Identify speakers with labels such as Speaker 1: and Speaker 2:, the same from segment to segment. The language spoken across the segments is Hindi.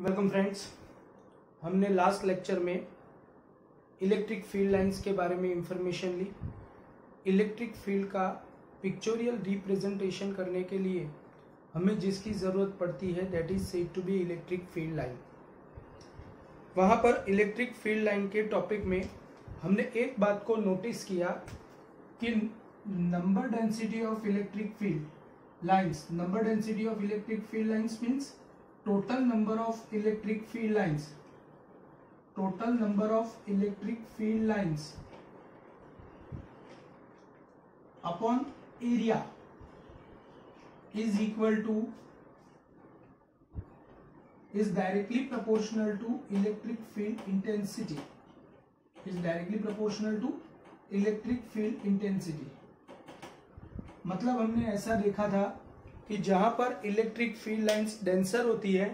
Speaker 1: Welcome friends. हमने लास्ट लेक्चर में इलेक्ट्रिक फील्ड लाइंस के बारे में इंफॉर्मेशन ली। इलेक्ट्रिक फील्ड का पिक्चोरियल रिप्रेजेंटेशन करने के लिए हमें जिसकी ज़रूरत पड़ती है that is said to be electric field line. वहाँ पर इलेक्ट्रिक फील्ड लाइन के टॉपिक में हमने एक बात को नोटिस किया कि number density of electric field lines means total number of electric field lines upon area is directly proportional to electric field intensity. मतलब हमने ऐसा देखा था कि जहां पर इलेक्ट्रिक फील्ड लाइंस डेंसर होती है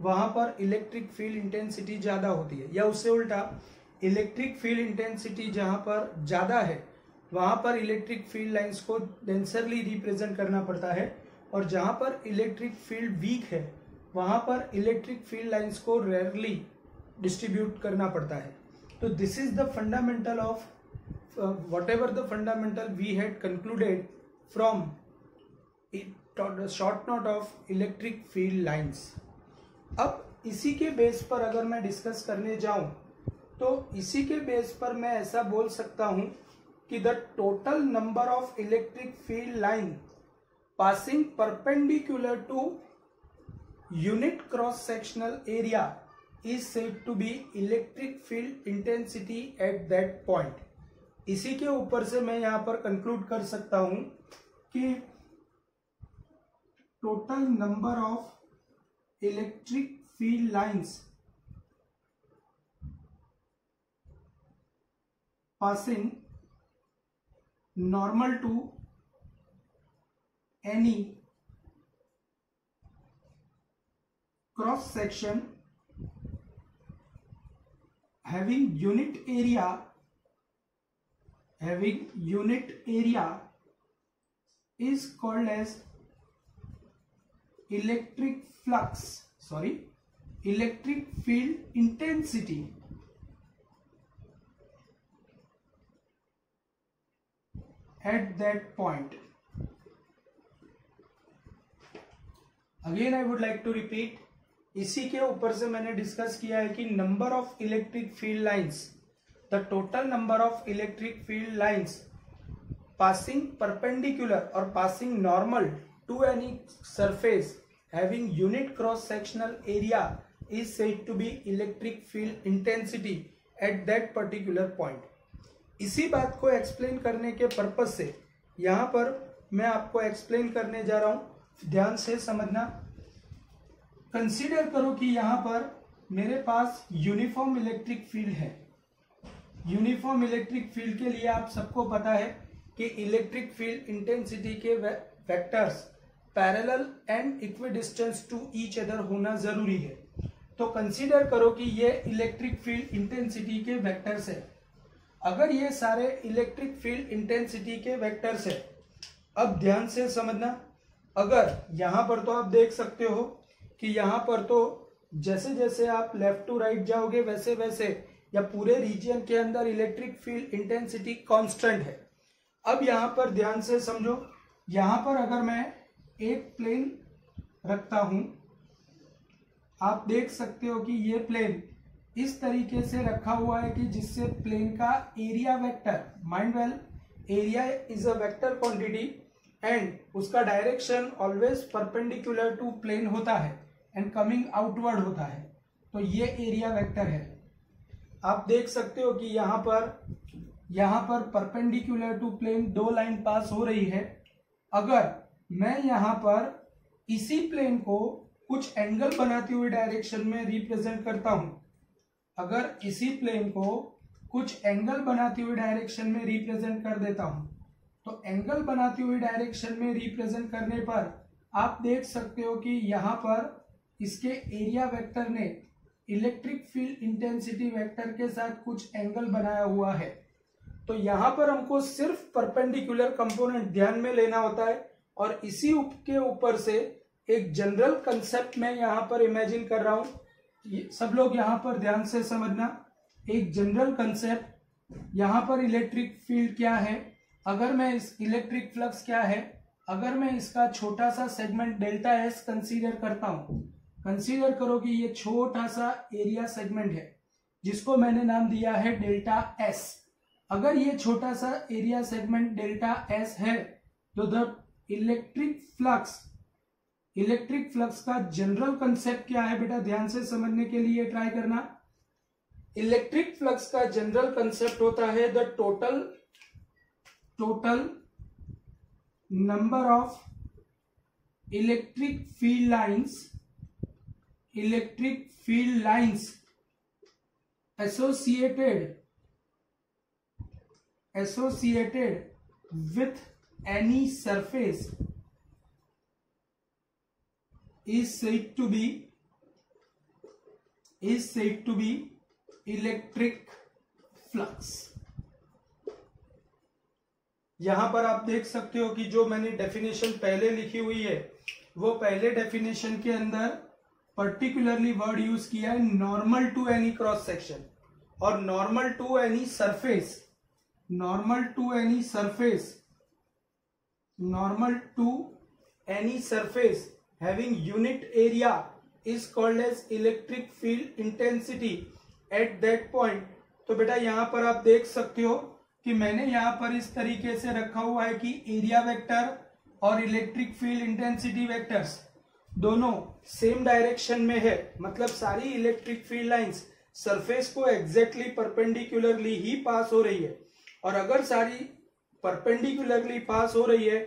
Speaker 1: वहां पर इलेक्ट्रिक फील्ड इंटेंसिटी ज्यादा होती है, या उससे उल्टा इलेक्ट्रिक फील्ड इंटेंसिटी जहां पर ज्यादा है वहां पर इलेक्ट्रिक फील्ड लाइंस को डेंसरली रिप्रेजेंट करना पड़ता है, और जहां पर इलेक्ट्रिक फील्ड वीक है वहां पर इलेक्ट्रिक फील्ड लाइंस को रेयरली डिस्ट्रीब्यूट करना पड़ता है। तो this is the fundamental of whatever the fundamental we had concluded from short note of electric field lines. अब इसी के बेस पर अगर मैं डिस्कस करने जाऊं तो इसी के बेस पर मैं ऐसा बोल सकता हूं कि the total number of electric field line passing perpendicular to unit cross sectional area is said to be electric field intensity at that point. इसी के ऊपर से मैं यहां पर कंक्लूड कर सकता हूं कि total number of electric field lines passing normal to any cross section having unit area is called as electric field intensity at that point. Again I would like to repeat, इसी के ऊपर से मैंने डिस्कस किया है कि number of electric field lines, the total number of electric field lines passing perpendicular or passing normal to any surface having unit cross sectional area is said to be electric field intensity at that particular point. इसी बात को एक्सप्लेन करने के पर्पज से यहाँ पर मैं आपको एक्सप्लेन करने जा रहा हूँ, ध्यान से समझना। कंसीडर करो कि यहाँ पर मेरे पास यूनिफॉर्म इलेक्ट्रिक फील्ड है। यूनिफॉर्म इलेक्ट्रिक फील्ड के लिए आप सबको पता है कि इलेक्ट्रिक फील्ड इंटेंसिटी के vectors parallel and equidistance to each other होना जरूरी है। तो कंसीडर करो कि ये इलेक्ट्रिक फील्ड इंटेंसिटी के वेक्टर्स है। अगर ये सारे इलेक्ट्रिक फील्ड इंटेंसिटी के वेक्टर्स है, अब ध्यान से समझना, अगर यहां पर तो आप देख सकते हो कि यहां पर तो जैसे जैसे आप लेफ्ट टू राइट जाओगे वैसे वैसे या पूरे रीजन के अंदर इलेक्ट्रिक फील्ड इंटेंसिटी कांस्टेंट है। अब यहां पर ध्यान से समझो, यहां पर अगर मैं एक प्लेन रखता हूं, आप देख सकते हो कि ये प्लेन इस तरीके से रखा हुआ है कि जिससे प्लेन का area vector, mind well area is a vector quantity and उसका direction always perpendicular to plane होता है एंड कमिंग आउटवर्ड होता है। तो ये एरिया वेक्टर है। आप देख सकते हो कि यहां पर परपेंडिकुलर टू प्लेन दो लाइन पास हो रही है। अगर मैं यहां पर इसी प्लेन को कुछ एंगल बनाती हुई डायरेक्शन में रिप्रेजेंट करता हूं, अगर इसी प्लेन को कुछ एंगल बनाती हुई डायरेक्शन में रिप्रेजेंट कर देता हूं, तो एंगल बनाती हुई डायरेक्शन में रिप्रेजेंट करने पर आप देख सकते हो कि यहां पर इसके एरिया वेक्टर ने इलेक्ट्रिक फील्ड इंटेंसिटी वेक्टर के साथ कुछ एंगल बनाया हुआ है। तो यहां पर हमको सिर्फ परपेंडिकुलर कंपोनेंट ध्यान में लेना होता है, और इसी के ऊपर से एक जनरल कंसेप्ट मैं यहां पर इमेजिन कर रहा हूं सब लोग यहां पर ध्यान से समझना, एक जनरल कंसेप्ट, यहां पर इलेक्ट्रिक फील्ड क्या है, अगर मैं इस इलेक्ट्रिक फ्लक्स क्या है, अगर मैं इसका छोटा सा सेगमेंट डेल्टा एस कंसीडर करता हूं, कंसीडर करो कि ये छोटा सा एरिया सेगमेंट है जिसको मैंने नाम दिया है डेल्टा एस। अगर ये छोटा सा एरिया सेगमेंट डेल्टा एस है तो द इलेक्ट्रिक फ्लक्स का जनरल कंसेप्ट क्या है बेटा, ध्यान से समझने के लिए ट्राई करना। इलेक्ट्रिक फ्लक्स का जनरल कंसेप्ट होता है the total number of electric field lines associated with any surface is said to be electric flux. यहां पर आप देख सकते हो कि जो मैंने डेफिनेशन पहले लिखी हुई है वो पहले डेफिनेशन के अंदर पर्टिकुलरली वर्ड यूज किया है normal to any cross section, और normal to any surface having unit area is called as electric field intensity at that point। तो बेटा यहां पर आप देख सकते हो कि मैंने यहां पर इस तरीके से रखा हुआ है कि एरिया वेक्टर और इलेक्ट्रिक फील्ड इंटेंसिटी वेक्टर्स दोनों सेम डायरेक्शन में है, मतलब सारी इलेक्ट्रिक फील्ड लाइंस सरफेस को एग्जैक्टली परपेंडिकुलरली ही पास हो रही है। और अगर सारी परपेंडिकुलरली पास हो रही है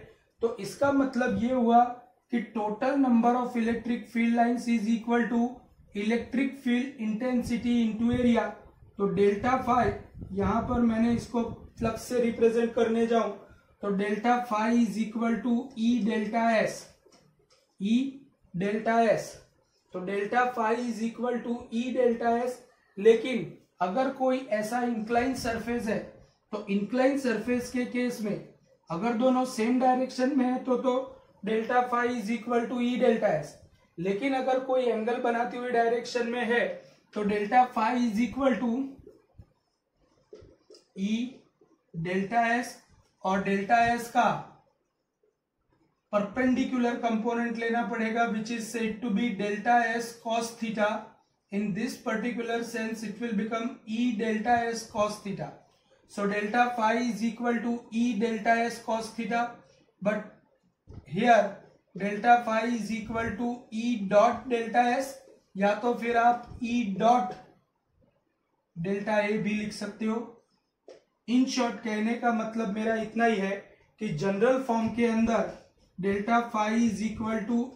Speaker 1: तो इसका मतलब ये हुआ कि total number of electric field lines is equal to electric field intensity into area. तो डेल्टा फाई, यहां पर मैंने इसको फ्लक्स से रिप्रेजेंट करने जाऊं तो delta phi is equal to E delta S. तो delta phi is equal to E delta S. लेकिन अगर कोई ऐसा इंक्लाइन सरफेस है तो इंक्लाइन सरफेस के केस में अगर दोनों सेम डायरेक्शन में है तो delta phi is equal to E delta S. लेकिन अगर कोई एंगल बनाती हुई डायरेक्शन में है तो delta phi is equal to E delta S, और डेल्टा एस का परपेंडिकुलर कंपोनेंट लेना पड़ेगा which is said to be delta S cos theta. In this particular sense it will become E delta S cos theta. So delta phi is equal to E delta S cos theta, but here delta phi is equal to E dot delta S, या तो फिर आप E dot delta A भी लिख सकते हो। इन शॉर्ट कहने का मतलब मेरा इतना ही है कि जनरल फॉर्म के अंदर delta phi is equal to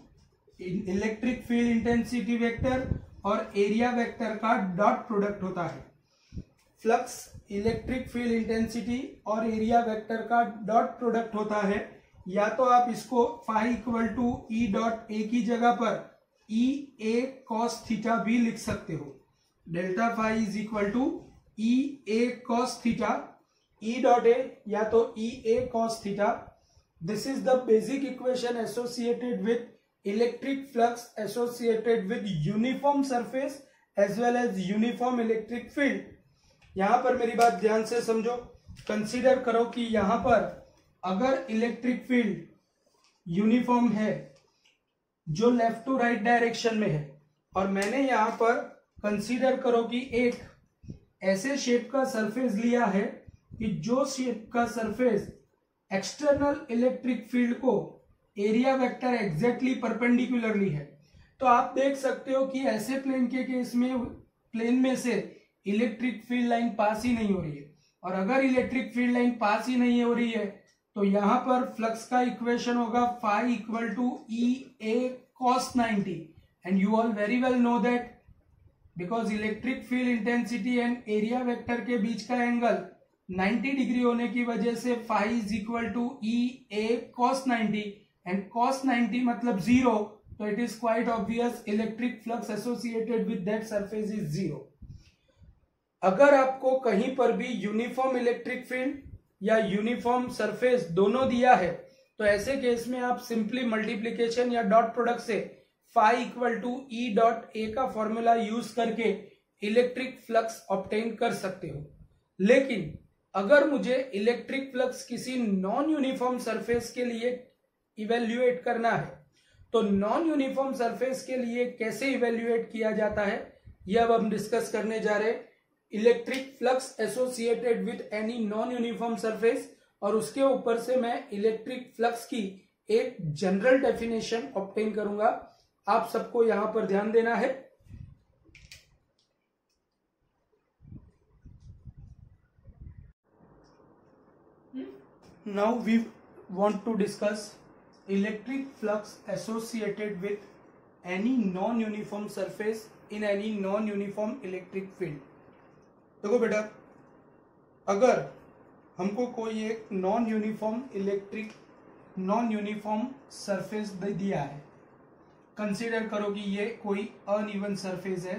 Speaker 1: electric field intensity vector और एरिया वेक्टर का डॉट प्रोडक्ट होता है। फ्लक्स इलेक्ट्रिक फील्ड इंटेंसिटी और एरिया वेक्टर का डॉट प्रोडक्ट होता है, या तो आप इसको phi equal to E dot A की जगह पर ई ए कॉस थीटा भी लिख सकते हो। Delta phi is equal to E A cos theta, E dot A या तो E A cos theta. This is the basic equation associated with electric flux associated with uniform surface as well as uniform electric field. यहां पर मेरी बात ध्यान से समझो, कंसीडर करो कि यहां पर अगर इलेक्ट्रिक फील्ड यूनिफॉर्म है जो लेफ्ट टू राइट डायरेक्शन में है, और मैंने यहां पर कंसीडर करो कि एक ऐसे शेप का सरफेस लिया है कि जो शेप का सरफेस एक्सटर्नल इलेक्ट्रिक फील्ड को एरिया वेक्टर एग्जैक्टली परपेंडिकुलरली है, तो आप देख सकते हो कि ऐसे प्लेन के केस में प्लेन में से इलेक्ट्रिक फील्ड लाइन पास ही नहीं हो रही है। और अगर इलेक्ट्रिक फील्ड लाइन पास ही नहीं हो रही है तो यहां पर फ्लक्स का इक्वेशन होगा phi equal to E A cos 90, and you all very well know that because electric field intensity and area vector के बीच का एंगल 90 डिग्री होने की वजह से phi is equal to E A cos 90, and cos 90 मतलब जीरो, तो it is quite obvious electric flux associated with that surface is zero. अगर आपको कहीं पर भी यूनिफॉर्म इलेक्ट्रिक फील्ड या यूनिफॉर्म सरफेस दोनों दिया है तो ऐसे केस में आप सिंपली मल्टीप्लीकेशन या डॉट प्रोडक्ट से phi equal to E dot A का फॉर्मूला यूज करके इलेक्ट्रिक फ्लक्स ऑब्टेन कर सकते हो। लेकिन अगर मुझे इलेक्ट्रिक फ्लक्स किसी नॉन यूनिफॉर्म सरफेस के लिए इवेल्युएट करना है, तो नॉन यूनिफॉर्म सरफेस के लिए कैसे इवेल्युएट किया जाता है यह अब हम डिस्कस करने जा रहे हैं। Electric flux associated with any non uniform surface, और उसके ऊपर से मैं इलेक्ट्रिक फ्लक्स की एक जनरल डेफिनेशन ऑब्टेन करूंगा। आप सबको यहां पर ध्यान देना है। Now we want to discuss electric flux associated with any non-uniform surface in any non-uniform electric field। देखो बेटा, अगर हमको कोई एक नॉन यूनिफॉर्म सरफेस दे दिया है, कंसीडर करो कि ये कोई अनइवन सरफेस है,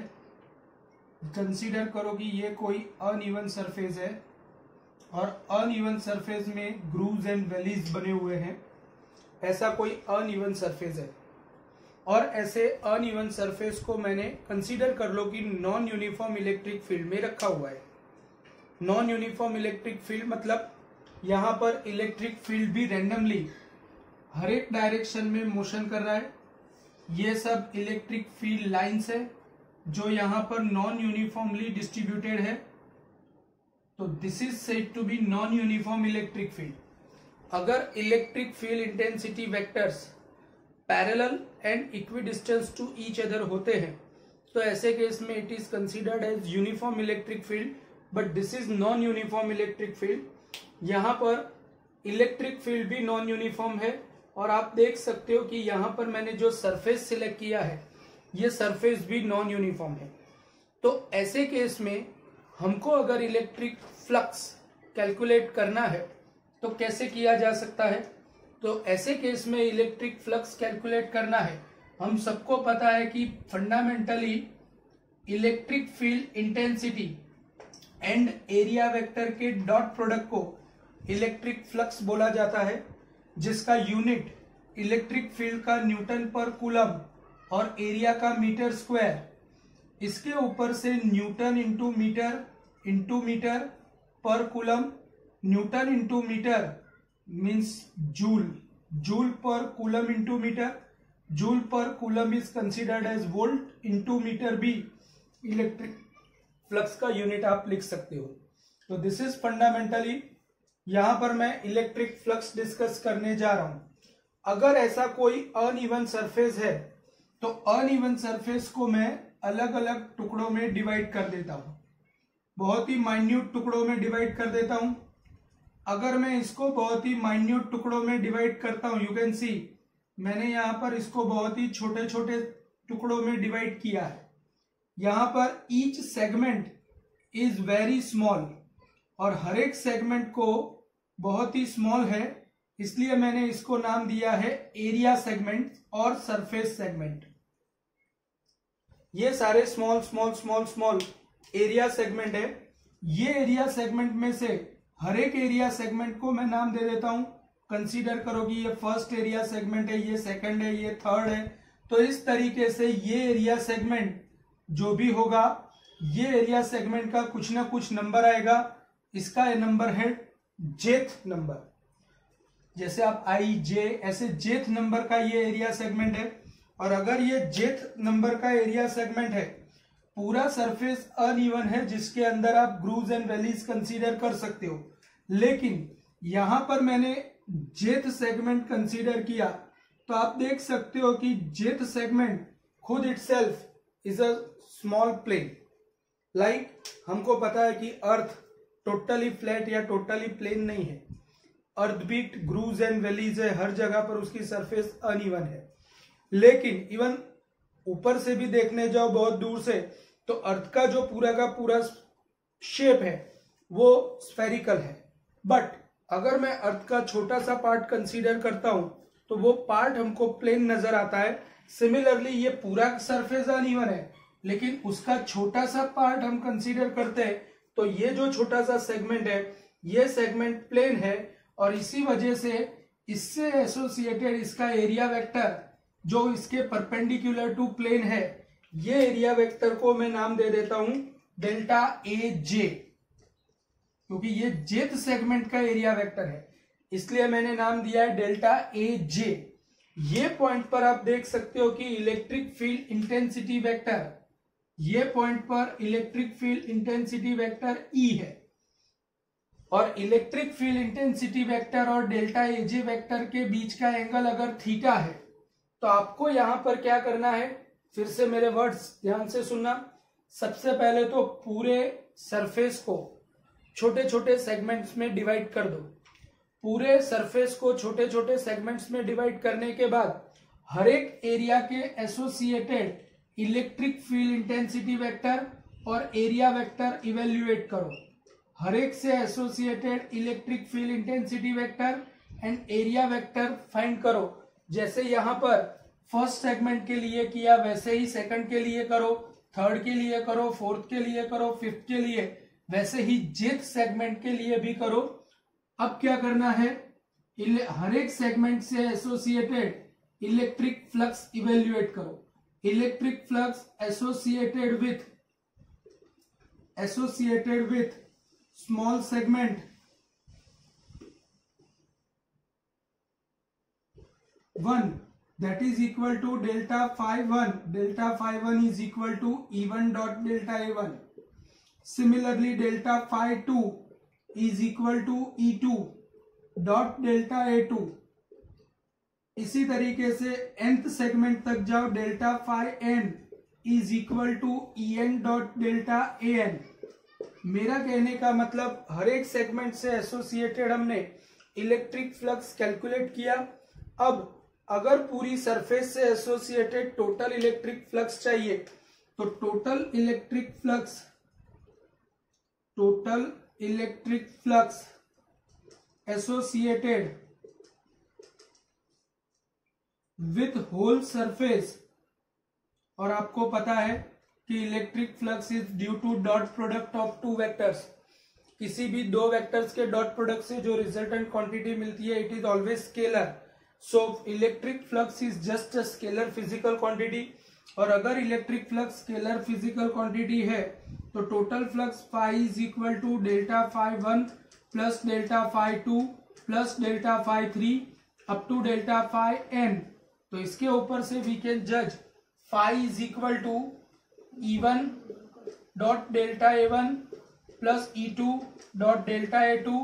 Speaker 1: कंसीडर करो कि ये कोई अनइवन सरफेस है और अनइवन सरफेस में ग्रूव्स एंड वैलीज बने हुए हैं। ऐसा कोई अनइवन सरफेस है और ऐसे अनइवन सरफेस को मैंने कंसीडर कर लो कि नॉन यूनिफॉर्म इलेक्ट्रिक फील्ड में रखा हुआ है। नॉन यूनिफॉर्म इलेक्ट्रिक फील्ड मतलब यहां पर इलेक्ट्रिक फील्ड भी रैंडमली हर एक डायरेक्शन में मोशन कर रहा है। ये सब इलेक्ट्रिक फील्ड लाइंस है जो यहां पर नॉन यूनिफॉर्मली डिस्ट्रीब्यूटेड है। तो this is said to be non uniform electric field. अगर electric field intensity vectors parallel and equidistance to each other होते हैं तो ऐसे केस में it is considered as uniform electric field, but this is non uniform electric field. यहां पर इलेक्ट्रिक फील्ड भी नॉन यूनिफॉर्म है और आप देख सकते हो कि यहां पर मैंने जो सरफेस सिलेक्ट किया है ये सरफेस भी नॉन यूनिफॉर्म है। तो ऐसे केस में हमको अगर इलेक्ट्रिक फ्लक्स कैलकुलेट करना है तो कैसे किया जा सकता है? तो ऐसे केस में इलेक्ट्रिक फ्लक्स कैलकुलेट करना है, हम सबको पता है कि fundamentally electric field intensity and area vector के डॉट प्रोडक्ट को इलेक्ट्रिक फ्लक्स बोला जाता है, जिसका यूनिट इलेक्ट्रिक फील्ड का न्यूटन पर कूलम और एरिया का मीटर स्क्वायर, इसके ऊपर से न्यूटन इंटू मीटर पर coulomb, newton into metre means joule पर कूलम इंटू मीटर, जूल पर coulomb is considered as volt into metre भी इलेक्ट्रिक फ्लक्स का यूनिट आप लिख सकते हो। तो दिस इज फंडामेंटली, यहां पर मैं इलेक्ट्रिक फ्लक्स डिस्कस करने जा रहा हूं। अगर ऐसा कोई अनइवन सरफेस है तो अनइवन सरफेस को मैं अलग अलग टुकड़ों में डिवाइड कर देता हूं, बहुत ही माइन्यूट टुकड़ों में डिवाइड कर देता हूं। अगर मैं इसको बहुत ही माइन्यूट टुकड़ों में डिवाइड करता हूं, यू कैन सी मैंने यहां पर इसको बहुत ही छोटे छोटे टुकड़ों में डिवाइड किया है। यहां पर each segment is very small और हर एक सेगमेंट को बहुत ही स्मॉल है, इसलिए मैंने इसको नाम दिया है एरिया सेगमेंट और सरफेस सेगमेंट। ये सारे small small small small area segment है। ये एरिया सेगमेंट में से हर एक एरिया सेगमेंट को मैं नाम दे देता हूं। कंसीडर करो कि ये फर्स्ट एरिया सेगमेंट है, ये सेकंड है, ये थर्ड है। तो इस तरीके से ये एरिया सेगमेंट जो भी होगा, ये एरिया सेगमेंट का कुछ ना कुछ नंबर आएगा। इसका नंबर है जेथ नंबर, जैसे आप आई जे, ऐसे जेथ नंबर का ये एरिया सेगमेंट है। और अगर ये जेथ नंबर का एरिया सेगमेंट है, पूरा सरफेस अनइवन है जिसके अंदर आप ग्रूव्स एंड वैलीज कंसीडर कर सकते हो, लेकिन यहां पर मैंने जेथ सेगमेंट कंसीडर किया तो आप देख सकते हो कि जेथ सेगमेंट खुद itself is a small plane. Like हमको पता है कि अर्थ टोटली फ्लैट या टोटली प्लेन नहीं है, अर्थ भी ग्रूव्स एंड वैलीज है, हर जगह पर उसकी सरफेस अनइवन है। लेकिन इवन ऊपर से भी देखने जाओ बहुत दूर से तो अर्थ का जो पूरा का पूरा शेप है वो स्फेरिकल है, बट अगर मैं अर्थ का छोटा सा पार्ट कंसीडर करता हूं तो वो पार्ट हमको प्लेन नजर आता है। सिमिलरली ये पूरा सरफेस अनइवन है, लेकिन उसका छोटा सा पार्ट हम कंसीडर करते हैं तो ये जो छोटा सा सेगमेंट है ये सेगमेंट प्लेन है, और इसी वजह से इससे एसोसिएटेड इसका एरिया वेक्टर जो इसके परपेंडिकुलर टू प्लेन है, ये एरिया वेक्टर को मैं नाम दे देता हूं डेल्टा ए जे, क्योंकि ये जेथ सेगमेंट का एरिया वेक्टर है, इसलिए मैंने नाम दिया है डेल्टा ए जे। ये पॉइंट पर आप देख सकते हो कि इलेक्ट्रिक फील्ड इंटेंसिटी वेक्टर, ये पॉइंट पर electric field intensity vector E है, और इलेक्ट्रिक फील्ड इंटेंसिटी वेक्टर और डेल्टा एजे वेक्टर के बीच का एंगल अगर थीटा है, तो आपको यहां पर क्या करना है, फिर से मेरे वर्ड्स ध्यान से सुनना। सबसे पहले तो पूरे सरफेस को छोटे छोटे सेगमेंट्स में डिवाइड कर दो। पूरे सरफेस को छोटे छोटे सेगमेंट्स में डिवाइड करने के बाद हर एक एरिया के associated electric field intensity vector और एरिया वेक्टर इवेल्युएट करो। हर एक से associated electric field intensity vector and area vector find करो। जैसे यहां पर फर्स्ट सेगमेंट के लिए किया, वैसे ही सेकंड के लिए करो, थर्ड के लिए करो, फोर्थ के लिए करो, फिफ्थ के लिए, वैसे ही जेथ सेगमेंट के लिए भी करो। अब क्या करना है, हर एक सेगमेंट से एसोसिएटेड इलेक्ट्रिक फ्लक्स इवेल्युएट करो। Electric flux associated with small segment 1, that is equal to delta phi 1. Delta phi 1 is equal to E1 dot delta A1. Similarly, delta phi 2 is equal to E2 dot delta A2. इसी तरीके से nth सेगमेंट तक जाओ, delta phi n is equal to En dot delta An. मेरा कहने का मतलब हर एक सेगमेंट से एसोसिएटेड हमने इलेक्ट्रिक फ्लक्स कैलकुलेट किया। अब अगर पूरी सरफेस से एसोसिएटेड टोटल इलेक्ट्रिक फ्लक्स चाहिए, तो total electric flux associated with whole surface, और आपको पता है कि electric flux is due to dot product of two vectors. किसी भी दो वेक्टर्स के डॉट प्रोडक्ट से जो रिजल्टेंट क्वांटिटी मिलती है, it is always scalar. So electric flux is just a scalar physical quantity, और अगर electric flux scalar physical quantity है, तो total flux phi is equal to delta phi 1 plus delta phi 2 plus delta phi 3 up to delta phi n। तो इसके ऊपर से वी कैन जज phi is equal to E1 dot delta A1 plus E2 dot delta A2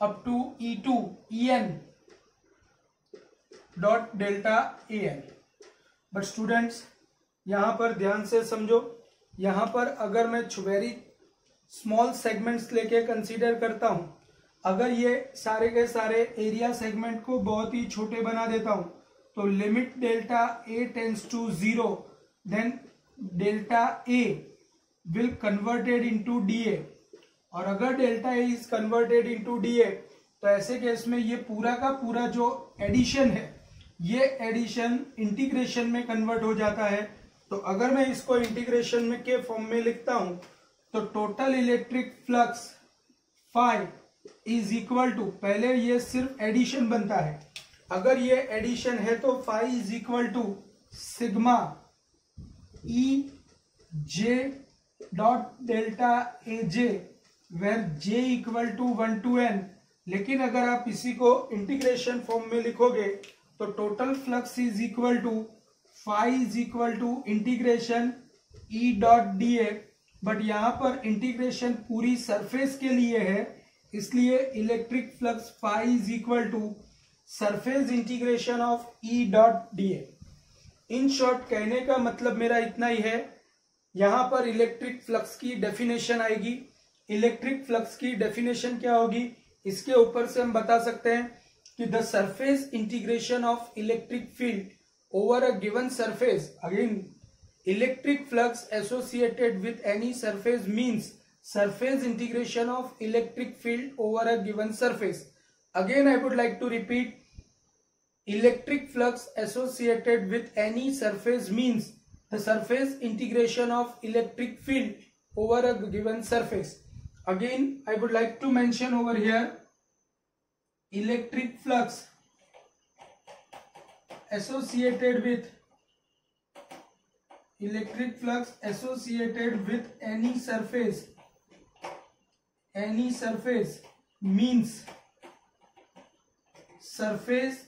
Speaker 1: up to E2 En dot delta An। But students यहां पर ध्यान से समझो, यहां पर अगर मैं वेरी स्मॉल सेगमेंट्स लेके कंसीडर करता हूं, अगर ये सारे के सारे एरिया सेगमेंट को बहुत ही छोटे बना देता हूं, तो limit delta A tends to 0, then delta A will converted into dA, और अगर delta A is converted into dA, तो ऐसे केस में ये पूरा का पूरा जो एडिशन है, ये एडिशन इंटीग्रेशन में कन्वर्ट हो जाता है। तो अगर मैं इसको इंटीग्रेशन में के फॉर्म में लिखता हूं, तो total electric flux phi is equal to, पहले ये सिर्फ एडिशन बनता है, अगर ये एडिशन है तो phi is equal to sigma E J dot delta A J, where J equal to 1 to n। लेकिन अगर आप इसी को इंटीग्रेशन फॉर्म में लिखोगे, तो total flux is equal to phi is equal to integration E dot D A, but यहां पर इंटीग्रेशन पूरी सरफेस के लिए है, इसलिए electric flux phi is equal to surface integration of E dot D A. In short कहने का मतलब मेरा इतना ही है, यहां पर इलेक्ट्रिक फ्लक्स की डेफिनेशन आएगी। इलेक्ट्रिक फ्लक्स की डेफिनेशन क्या होगी, इसके ऊपर से हम बता सकते हैं कि the surface integration of electric field over a given surface, again electric flux associated with any surface means surface integration of electric field over a given surface. Again I would like to repeat, electric flux associated with any surface means the surface integration of electric field over a given surface. Again I would like to mention over here, electric flux associated with any surface means surface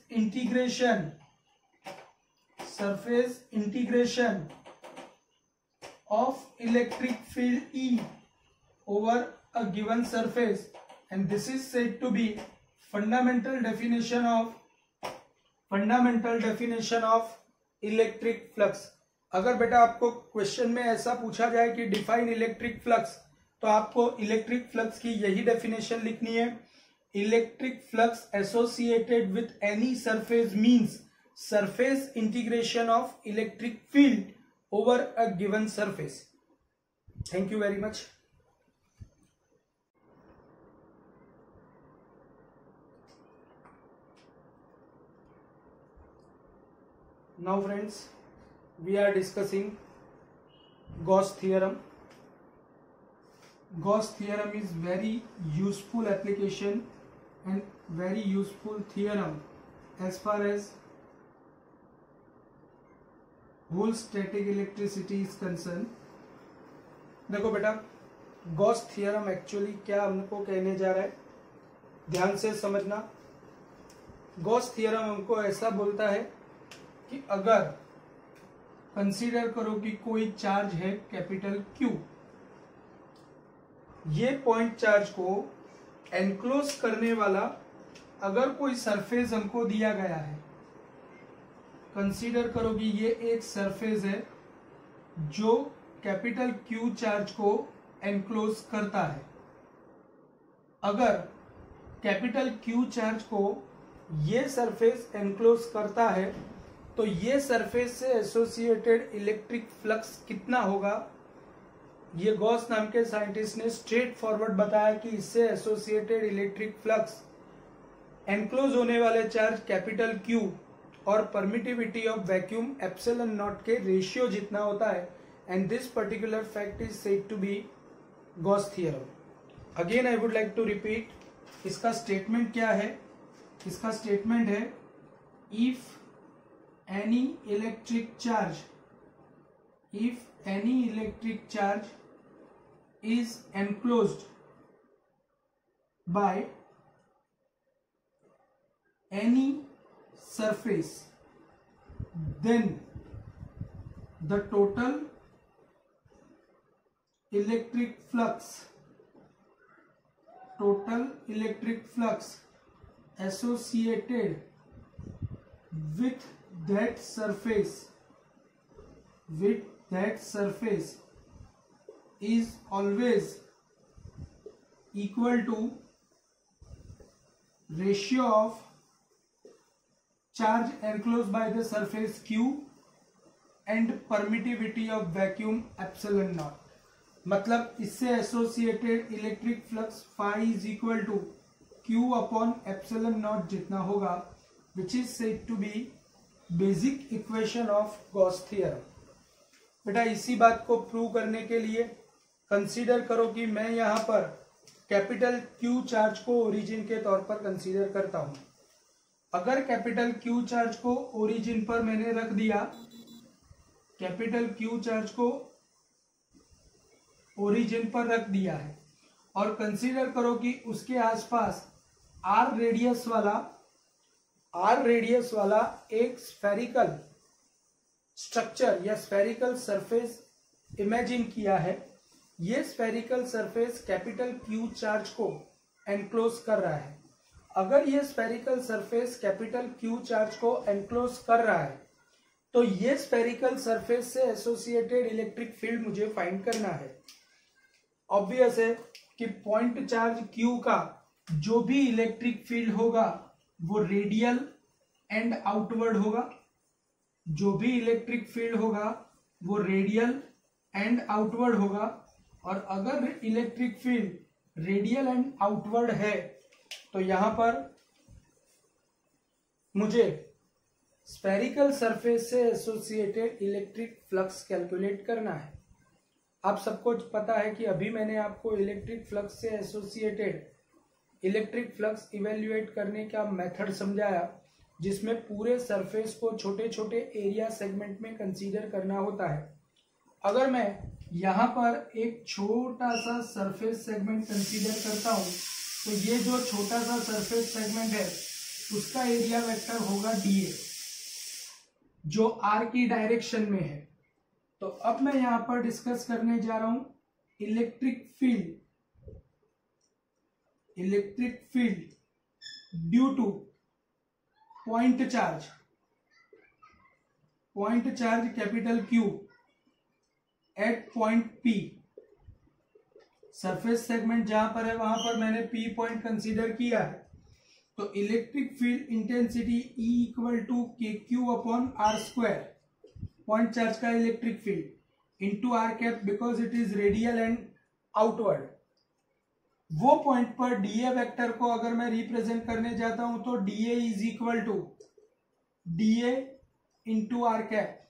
Speaker 1: integration of electric field E over a given surface, and this is said to be fundamental definition of electric flux. अगर बेटा आपको क्वेश्चन में ऐसा पूछा जाए कि डिफाइन इलेक्ट्रिक फ्लक्स, तो आपको इलेक्ट्रिक फ्लक्स की यही डेफिनेशन लिखनी है. Electric flux associated with any surface means surface integration of electric field over a given surface. Thank you very much. Now friends, we are discussing Gauss theorem. Gauss theorem is very useful application and very useful theorem as far as whole static electricity is concerned. देखो बेटा, Gauss theorem एक्चुअली क्या हमको कहने जा रहा है, ध्यान से समझना. Gauss theorem हमको ऐसा बोलता है कि अगर कंसीडर करो कि कोई चार्ज है कैपिटल Q, ये पॉइंट चार्ज को एनक्लोज करने वाला अगर कोई सरफेस हमको दिया गया है, कंसीडर करो कि ये एक सरफेस है जो कैपिटल Q चार्ज को एनक्लोज करता है. अगर कैपिटल Q चार्ज को ये सरफेस एनक्लोज करता है तो ये सरफेस से एसोसिएटेड इलेक्ट्रिक फ्लक्स कितना होगा, ये गॉस नाम के साइंटिस्ट ने स्ट्रेट फॉरवर्ड बताया कि इससे एसोसिएटेड इलेक्ट्रिक फ्लक्स एनक्लोज होने वाले चार्ज कैपिटल Q और permittivity of vacuum epsilon naught के रेशियो जितना होता है. And this particular fact is said to be Gauss theorem. Again I would like to repeat, इसका स्टेटमेंट क्या है. इसका स्टेटमेंट है, if any electric charge is enclosed by any surface, then the total electric flux associated with that surface is always equal to ratio of charge enclosed by the surface Q and permittivity of vacuum epsilon naught. मतलब इससे associated electric flux phi is equal to Q upon epsilon naught जितना होगा, which is said to be basic equation of Gauss theorem. बेटा इसी बात को प्रूव करने के लिए कंसीडर करो कि मैं यहां पर कैपिटल Q चार्ज को ओरिजिन के तौर पर कंसीडर करता हूं. अगर कैपिटल Q चार्ज को ओरिजिन पर मैंने रख दिया, कैपिटल Q चार्ज को ओरिजिन पर रख दिया है और कंसीडर करो कि उसके आसपास R रेडियस वाला एक स्फेरिकल स्ट्रक्चर या स्फेरिकल सरफेस इमेजिन किया है. ये spherical surface capital Q charge को एनक्लोज कर रहा है. अगर ये spherical surface capital Q charge को एनक्लोज कर रहा है तो ये स्फेरिकल सरफेस से एसोसिएटेड इलेक्ट्रिक फील्ड मुझे फाइंड करना है. ऑब्वियस है कि पॉइंट चार्ज Q का जो भी इलेक्ट्रिक फील्ड होगा वो रेडियल एंड आउटवर्ड होगा. जो भी इलेक्ट्रिक फील्ड होगा वो रेडियल एंड आउटवर्ड होगा. और अगर electric field radial and outward है तो यहां पर मुझे स्फेरिकल सरफेस से एसोसिएटेड इलेक्ट्रिक फ्लक्स कैलकुलेट करना है. आप सबको पता है कि अभी मैंने आपको इलेक्ट्रिक फ्लक्स से एसोसिएटेड इलेक्ट्रिक फ्लक्स इवेल्युएट करने का मेथड समझाया. जिसमें पूरे सरफेस को छोटे छोटे एरिया सेगमेंट में कंसीडर करना होता है। अगर मैं यहाँ पर एक छोटा सा सरफेस सेगमेंट कंसीडर करता हूँ तो ये जो छोटा सा सरफेस सेगमेंट है उसका एरिया वेक्टर होगा dA, जो r की डायरेक्शन में है। तो अब मैं यहां पर डिस्कस करने जा रहा हूं electric field due to point charge capital Q at point P। Surface segment जहां पर है वहां पर मैंने P पॉइंट कंसीडर किया है। तो electric field intensity E equal to KQ upon R square, point charge का electric field into R cap because it is radial and outward. वो पॉइंट पर डीए वेक्टर को अगर मैं रिप्रेजेंट करने जाता हूं तो DA is equal to DA into R cap.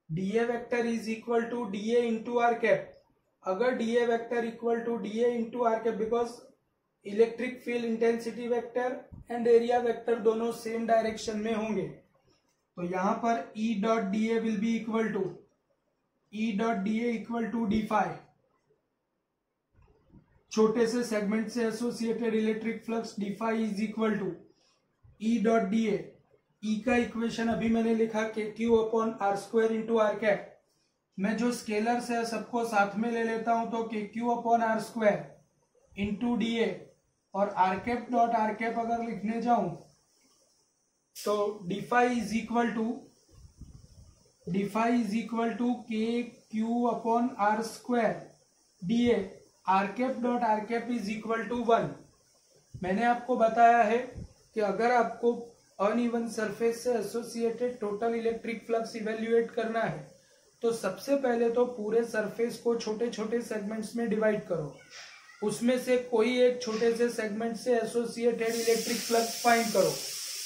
Speaker 1: DA vector is equal to DA into R cap. अगर DA vector equal to DA into R cap, because electric field intensity vector and area vector दोनों सेम डायरेक्शन में होंगे, तो यहां पर E dot D A will be equal to D phi. छोटे से सेगमेंट से associated electric flux D phi is equal to E dot D A. E का इक्वेशन अभी मैंने लिखा KQ upon R square into R cap. मैं जो स्केलर्स है सबको साथ में ले लेता हूं तो KQ upon R square into D A, और R cap dot R cap अगर लिखने जाऊं तो D phi is equal to K Q upon R square D A. R cap dot R cap is equal to 1। मैंने आपको बताया है कि अगर आपको अनइवन सरफेस से associated total electric flux evaluate करना है तो सबसे पहले तो पूरे सरफेस को छोटे छोटे सेगमेंट्स में डिवाइड करो, उसमें से कोई एक छोटे से सेगमेंट से एसोसिएटेड इलेक्ट्रिक फ्लक्स फाइंड करो,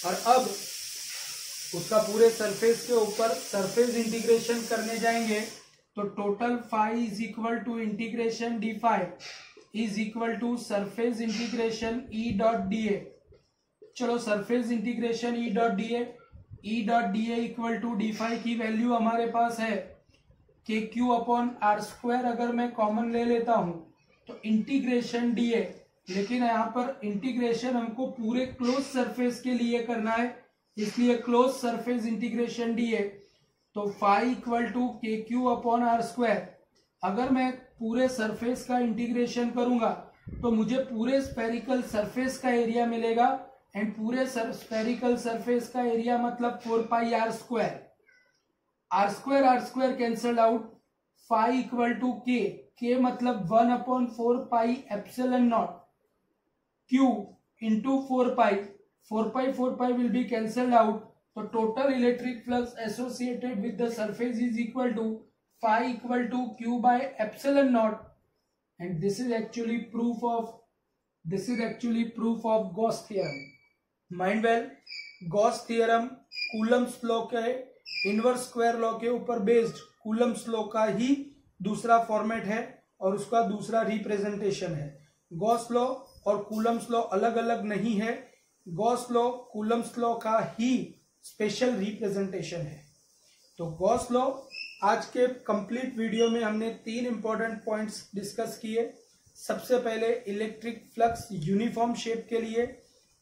Speaker 1: और अब उसका पूरे सरफेस के ऊपर सरफेस इंटीग्रेशन करने जाएंगे तो total phi is equal to integration D phi is equal to surface integration E dot D A. चलो surface integration E dot D A equal to D phi की वैल्यू हमारे पास है के क्यू अपॉन आर स्क्वायर। अगर मैं कॉमन ले लेता हूं तो इंटीग्रेशन डी ए, लेकिन यहाँ पर इंटीग्रेशन हमको पूरे क्लोज सरफेस के लिए करना है, इसलिए close surface integration D A. तो phi equal to K Q upon R square. अगर मैं पूरे सरफेस का इंटीग्रेशन करूंगा तो मुझे पूरे स्पेरिकल सरफेस का एरिया मिलेगा, एंड पूरे स्पेरिकल सरफेस का एरिया मतलब 4 pi R square. R square cancelled out. Phi equal to K मतलब 1 upon 4 pi epsilon naught Q into 4 pi will be cancelled out. तो total electric flux associated with the surface is equal to phi equal to Q by epsilon naught, and this is actually proof of Gauss theorem. Mind well, Gauss theorem Coulomb's law के इनवर्स स्क्वायर लॉ के ऊपर बेस्ड कूलम्स लॉ का ही दूसरा फॉर्मेट है और उसका दूसरा रिप्रेजेंटेशन है। गॉस लॉ और कूलम्स लॉ अलग अलग नहीं है, गॉस लॉ कूलम्स लॉ का ही स्पेशल रिप्रेजेंटेशन है। तो गॉस लॉ आज के कंप्लीट वीडियो में हमने 3 इंपॉर्टेंट पॉइंट्स डिस्कस किए। सबसे पहले इलेक्ट्रिक फ्लक्स यूनिफॉर्म शेप के लिए,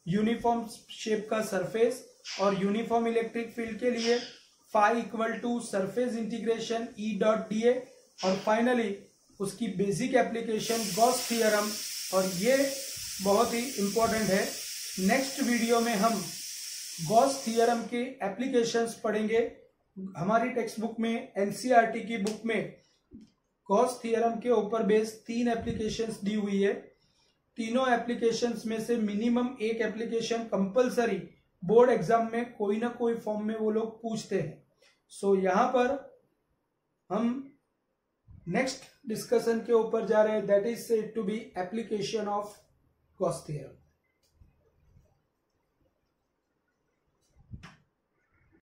Speaker 1: यूनिफॉर्म शेप का सरफेस, और यूनिफॉर्म इलेक्ट्रिक फील्ड के लिए phi equal to surface integration E dot D A, और फाइनली उसकी बेसिक एप्लीकेशन गॉस थ्योरम, और ये बहुत ही इंपॉर्टेंट है। नेक्स्ट वीडियो में हम गॉस थ्योरम के एप्लीकेशंस पढ़ेंगे। हमारी टेक्स्ट बुक में, एनसीईआरटी की बुक में गॉस थ्योरम के ऊपर बेस्ड 3 एप्लीकेशंस दी हुई है। तीनों एप्लीकेशंस में से मिनिमम एक एप्लीकेशन कंपलसरी बोर्ड एग्जाम में कोई ना कोई फॉर्म में वो लोग पूछते हैं। सो यहाँ पर हम नेक्स्ट डिस्कशन के ऊपर जा रहे हैं, that is said to be application of Gauss theorem.